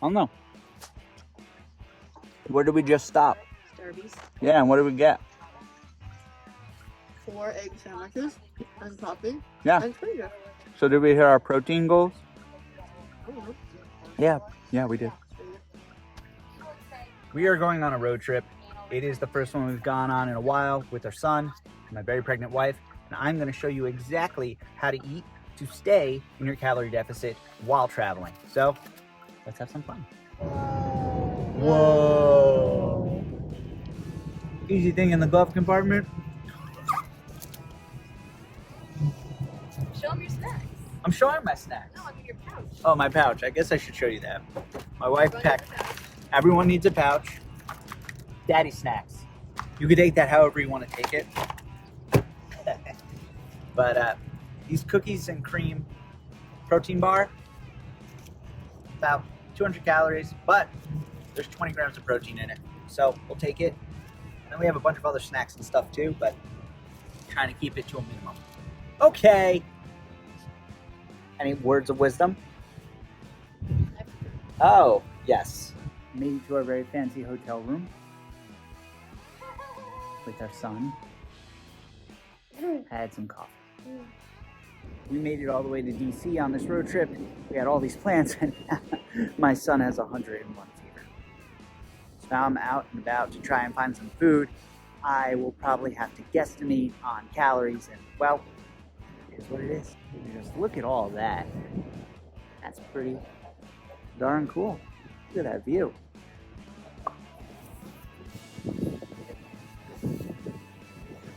I don't know. Where did we just stop? Starbucks. Yeah, and what did we get? 4 egg sandwiches and coffee. Yeah. And treasure. So did we hit our protein goals? I don't know. Yeah, we did. We are going on a road trip. It is the first one we've gone on in a while with our son and my very pregnant wife. And I'm going to show you exactly how to eat to stay in your calorie deficit while traveling. So let's have some fun. Whoa. Easy thing in the glove compartment. Show them your snacks. I'm showing my snacks. No, I mean your pouch. Oh, my pouch. I guess I should show you that. My wife packed. Everyone needs a pouch. Daddy snacks. You could take that however you want to take it. But these cookies and cream protein bar, about 200 calories, but there's 20 grams of protein in it. So we'll take it. And then we have a bunch of other snacks and stuff too, but trying to keep it to a minimum. Okay. Any words of wisdom? Oh, yes. Made it to our very fancy hotel room with our son. Had some coffee. We made it all the way to DC on this road trip. We had all these plans, and my son has 101 fever. So now I'm out and about to try and find some food. I will probably have to guesstimate on calories, and well, it is what it is. Just look at all that. That's pretty darn cool. Look at that view.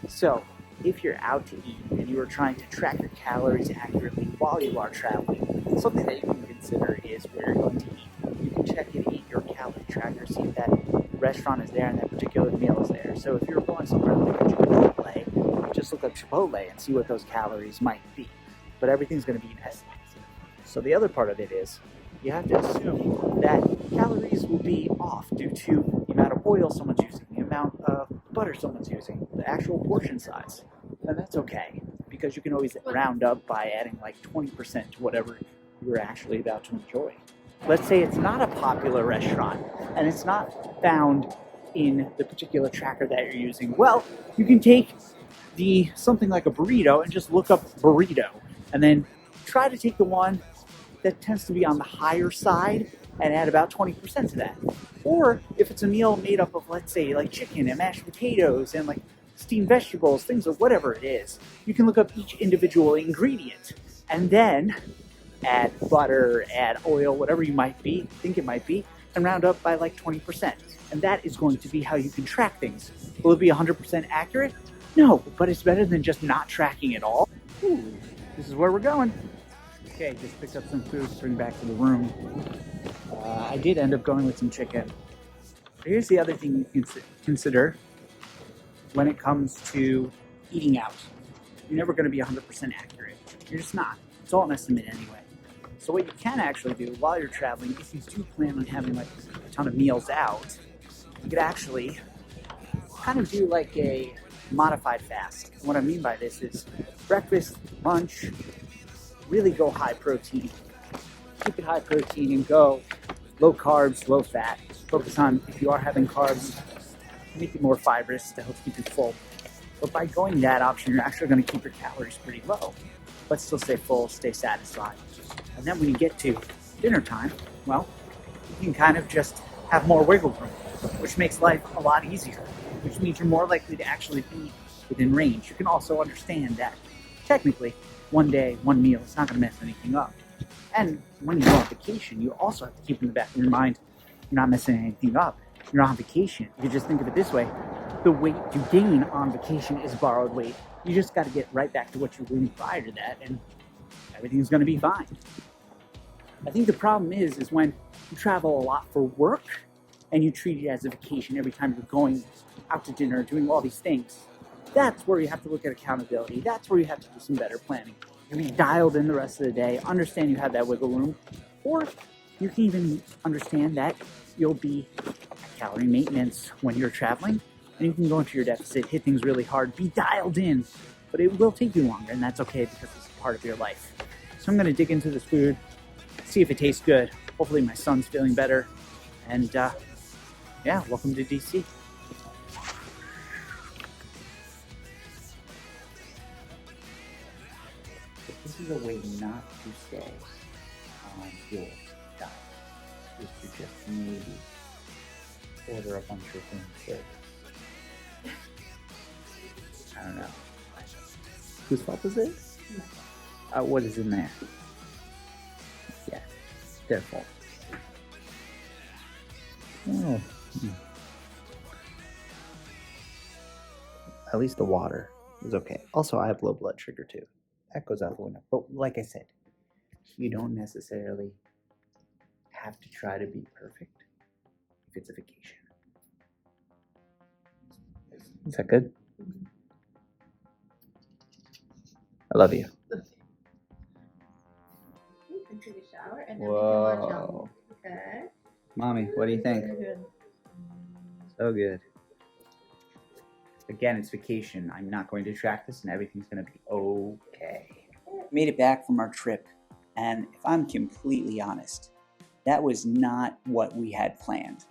So, if you're out to eat and you are trying to track your calories accurately while you are traveling, something that you can consider is where you're going to eat. You can check and eat your calorie tracker, see if that restaurant is there and that particular meal is there. So if you're going somewhere like a Chipotle, just look up Chipotle and see what those calories might be. But everything's going to be in estimates. So the other part of it is you have to assume that calories will be off due to the amount of oil someone's using, the amount of butter someone's using, the actual portion size. And that's okay, because you can always round up by adding like 20% to whatever you're actually about to enjoy. Let's say it's not a popular restaurant and it's not found in the particular tracker that you're using. Well, you can take something like a burrito and just look up burrito and then try to take the one that tends to be on the higher side and add about 20% to that. Or if it's a meal made up of, let's say, like chicken and mashed potatoes and like steamed vegetables, things of whatever it is, you can look up each individual ingredient and then add butter, add oil, whatever you might think it might be, and round up by like 20%. And that is going to be how you can track things. Will it be 100% accurate? No, but it's better than just not tracking at all. Ooh, this is where we're going. Okay, just picked up some food to bring back to the room. I did end up going with some chicken. But here's the other thing you can consider when it comes to eating out. You're never going to be 100% accurate. You're just not. It's all an estimate anyway. So what you can actually do while you're traveling, if you do plan on having like a ton of meals out, you could actually kind of do like a modified fast. What I mean by this is breakfast, lunch, really go high protein. Keep it high protein and go low carbs, low fat. Focus on, if you are having carbs, make it more fibrous to help keep you full. But by going that option, you're actually going to keep your calories pretty low, but still stay full, stay satisfied. And then when you get to dinner time, well, you can kind of just have more wiggle room, which makes life a lot easier, which means you're more likely to actually be within range. You can also understand that technically, one day, one meal is not going to mess anything up. And when you go on vacation, you also have to keep in the back of your mind, you're not messing anything up. You're on vacation. You just think of it this way. The weight you gain on vacation is borrowed weight. You just got to get right back to what you were doing prior to that, and everything's going to be fine. I think the problem is when you travel a lot for work and you treat it as a vacation every time you're going out to dinner, doing all these things. That's where you have to look at accountability. That's where you have to do some better planning. You can be dialed in the rest of the day, understand you have that wiggle room, or you can even understand that you'll be at calorie maintenance when you're traveling, and you can go into your deficit, hit things really hard, be dialed in, but it will take you longer, and that's okay because it's part of your life. So I'm going to dig into this food, see if it tastes good, hopefully my son's feeling better. And yeah, welcome to DC. This is a way not to stay on your diet, is to just maybe order a bunch of things that, I don't know. Whose fault is it? What is in there? Yeah, their fault. Oh. At least the water is okay. Also, I have low blood sugar too. That goes out the window. But like I said, you don't necessarily have to try to be perfect if it's a vacation. Is that good? I love you. You can take a shower and then we can watch Whoa. Okay. Mommy, what do you think? So good. Again, it's vacation. I'm not going to track this and everything's going to be okay. Made it back from our trip, and if I'm completely honest, that was not what we had planned.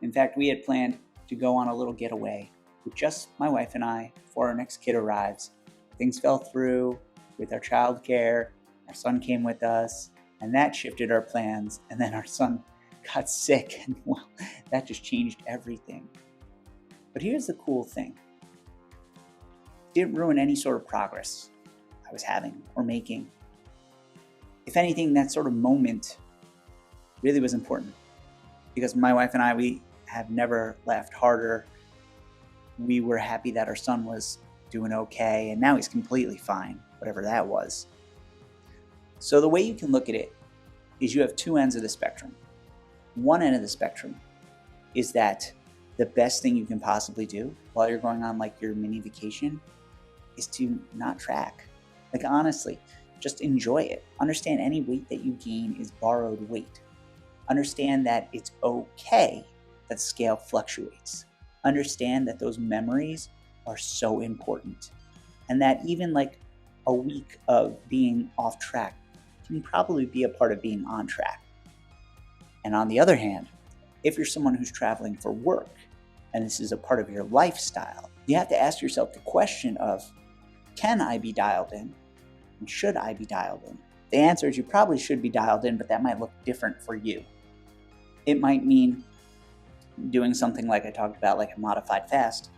In fact, we had planned to go on a little getaway with just my wife and I before our next kid arrives. Things fell through with our childcare. Our son came with us, and that shifted our plans. And then our son got sick, and well, that just changed everything. But here's the cool thing. It didn't ruin any sort of progress I was having or making. If anything, that sort of moment really was important, because my wife and I, we have never laughed harder. We were happy that our son was doing okay, and now he's completely fine, whatever that was. So the way you can look at it is you have two ends of the spectrum. One end of the spectrum is that the best thing you can possibly do while you're going on like your mini vacation is to not track. Like honestly, just enjoy it. Understand any weight that you gain is borrowed weight. Understand that it's okay that scale fluctuates. Understand that those memories are so important, and that even like a week of being off track can probably be a part of being on track. And on the other hand, if you're someone who's traveling for work and this is a part of your lifestyle, you have to ask yourself the question of, can I be dialed in? And should I be dialed in? The answer is you probably should be dialed in, but that might look different for you. It might mean doing something like I talked about, like a modified fast,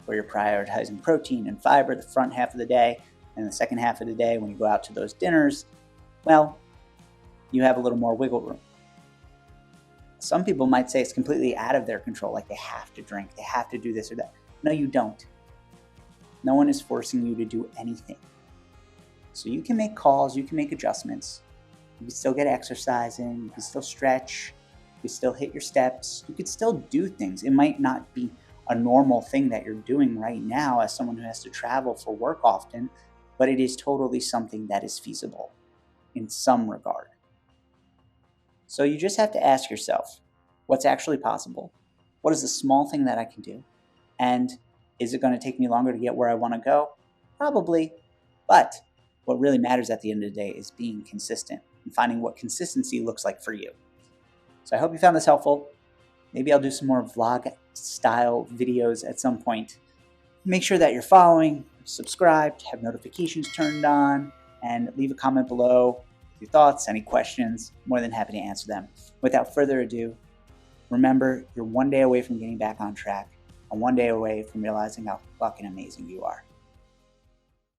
where you're prioritizing protein and fiber the front half of the day, and the second half of the day when you go out to those dinners, well, you have a little more wiggle room. Some people might say it's completely out of their control, like they have to drink, they have to do this or that. No, you don't. No one is forcing you to do anything. So you can make calls, you can make adjustments. You can still get exercise in, you can still stretch, you can still hit your steps, you can still do things. It might not be a normal thing that you're doing right now as someone who has to travel for work often, but it is totally something that is feasible in some regard. So you just have to ask yourself, what's actually possible? What is the small thing that I can do? And is it going to take me longer to get where I want to go? Probably. But what really matters at the end of the day is being consistent and finding what consistency looks like for you. So I hope you found this helpful. Maybe I'll do some more vlog style videos at some point. Make sure that you're following, subscribed, have notifications turned on, and leave a comment below with your thoughts, any questions. More than happy to answer them. Without further ado, remember, you're one day away from getting back on track and one day away from realizing how fucking amazing you are.